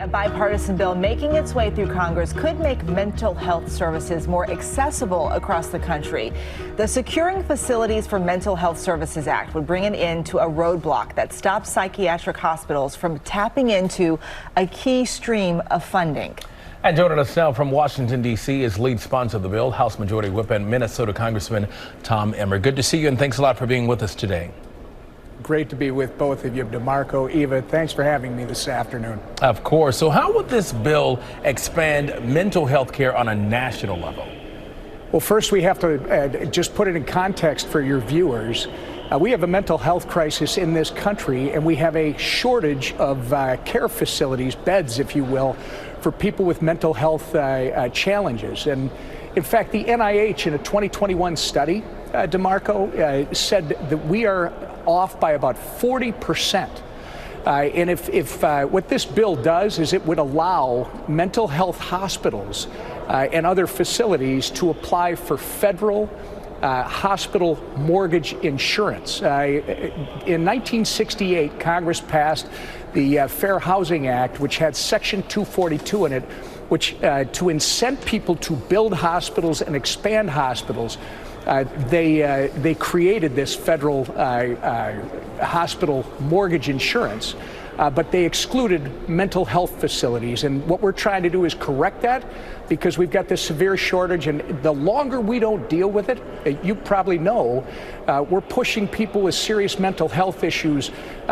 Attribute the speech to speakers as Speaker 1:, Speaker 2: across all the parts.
Speaker 1: A bipartisan bill making its way through Congress could make mental health services more accessible across the country. The Securing Facilities for Mental Health Services Act would bring an end to a roadblock that stops psychiatric hospitals from tapping into a key stream of funding.
Speaker 2: And joining us now from Washington, D.C. is lead sponsor of the bill, House Majority Whip and Minnesota Congressman Tom Emmer. Good to see you, and thanks a lot for being with us today.
Speaker 3: Great to be with both of you, DeMarco, Eva. Thanks for having me this afternoon.
Speaker 2: Of course. So how would this bill expand mental health care on a national level?
Speaker 3: Well, first we have to just put it in context for your viewers. We have a mental health crisis in this country, and we have a shortage of care facilities, beds, if you will, for people with mental health challenges. And in fact, the NIH in a 2021 study, DeMarco, said that we are off by about 40%. And if what this bill does is it would allow mental health hospitals and other facilities to apply for federal hospital mortgage insurance. In 1968, Congress passed the Fair Housing Act, which had Section 242 in it, which to incent people to build hospitals and expand hospitals. They created this federal hospital mortgage insurance, but they excluded mental health facilities. And what we're trying to do is correct that, because we've got this severe shortage, and the longer we don't deal with it, you probably know, we're pushing people with serious mental health issues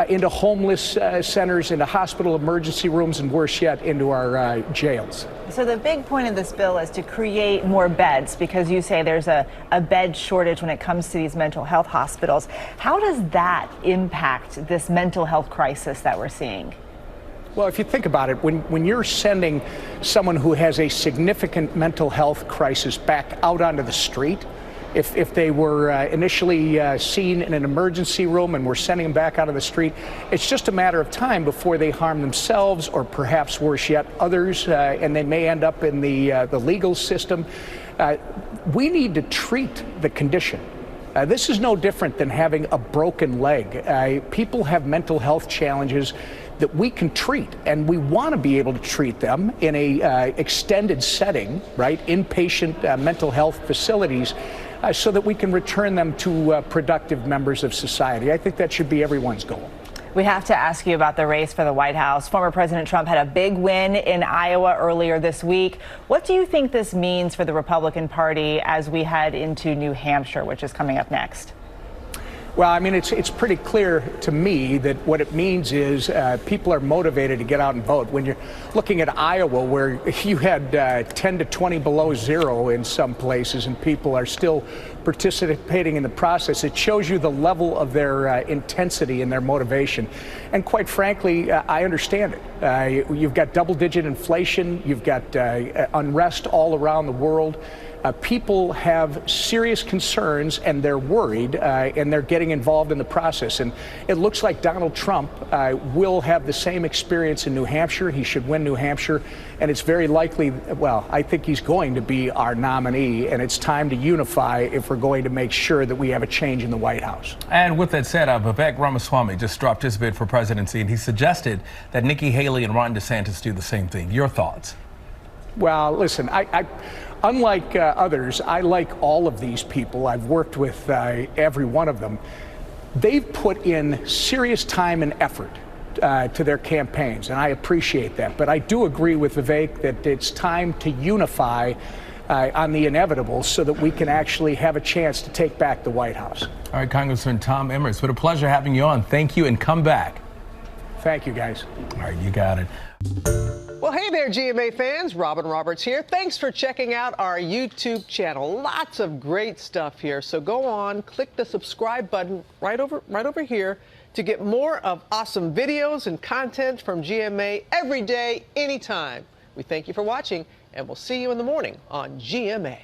Speaker 3: into homeless centers, into hospital emergency rooms, and worse yet, into our jails.
Speaker 1: So the big point of this bill is to create more beds, because you say there's a bed shortage when it comes to these mental health hospitals. How does that impact this mental health crisis that we're seeing?
Speaker 3: Well, if you think about it, when you're sending someone who has a significant mental health crisis back out onto the street, if they were initially seen in an emergency room and we're sending them back out of the street, it's just a matter of time before they harm themselves, or perhaps worse yet, others, and they may end up in the legal system. We need to treat the condition. This is no different than having a broken leg. People have mental health challenges that we can treat, and we want to be able to treat them in a extended setting, right, inpatient mental health facilities, so that we can return them to productive members of society. I think that should be everyone's goal.
Speaker 1: We have to ask you about the race for the White House. Former President Trump had a big win in Iowa earlier this week. What do you think this means for the Republican Party as we head into New Hampshire, which is coming up next?
Speaker 3: Well, I mean, it's pretty clear to me that what it means is people are motivated to get out and vote. When you're looking at Iowa, where you had 10 to 20 below zero in some places, and people are still participating in the process, it shows you the level of their intensity and their motivation. And quite frankly, I understand it. You've got double-digit inflation. You've got unrest all around the world. People have serious concerns, and they're worried, and they're getting involved in the process. And it looks like Donald Trump will have the same experience in New Hampshire. He should win New Hampshire, and it's very likely, well, I think he's going to be our nominee, and it's time to unify if we're going to make sure that we have a change in the White House.
Speaker 2: And with that said, Vivek Ramaswamy just dropped his bid for presidency, and he suggested that Nikki Haley and Ron DeSantis do the same thing. Your thoughts?
Speaker 3: Well, listen, unlike others, I like all of these people. I've worked with every one of them. They've put in serious time and effort to their campaigns, and I appreciate that. But I do agree with Vivek that it's time to unify on the inevitable, so that we can actually have a chance to take back the White House.
Speaker 2: All right, Congressman Tom Emmer, it's been a pleasure having you on. Thank you, and come back.
Speaker 3: Thank you, guys.
Speaker 2: All right, you got it.
Speaker 4: Well, hey there, GMA fans. Robin Roberts here. Thanks for checking out our YouTube channel. Lots of great stuff here. So go on, click the subscribe button right over here to get more of awesome videos and content from GMA every day, anytime. We thank you for watching, and we'll see you in the morning on GMA.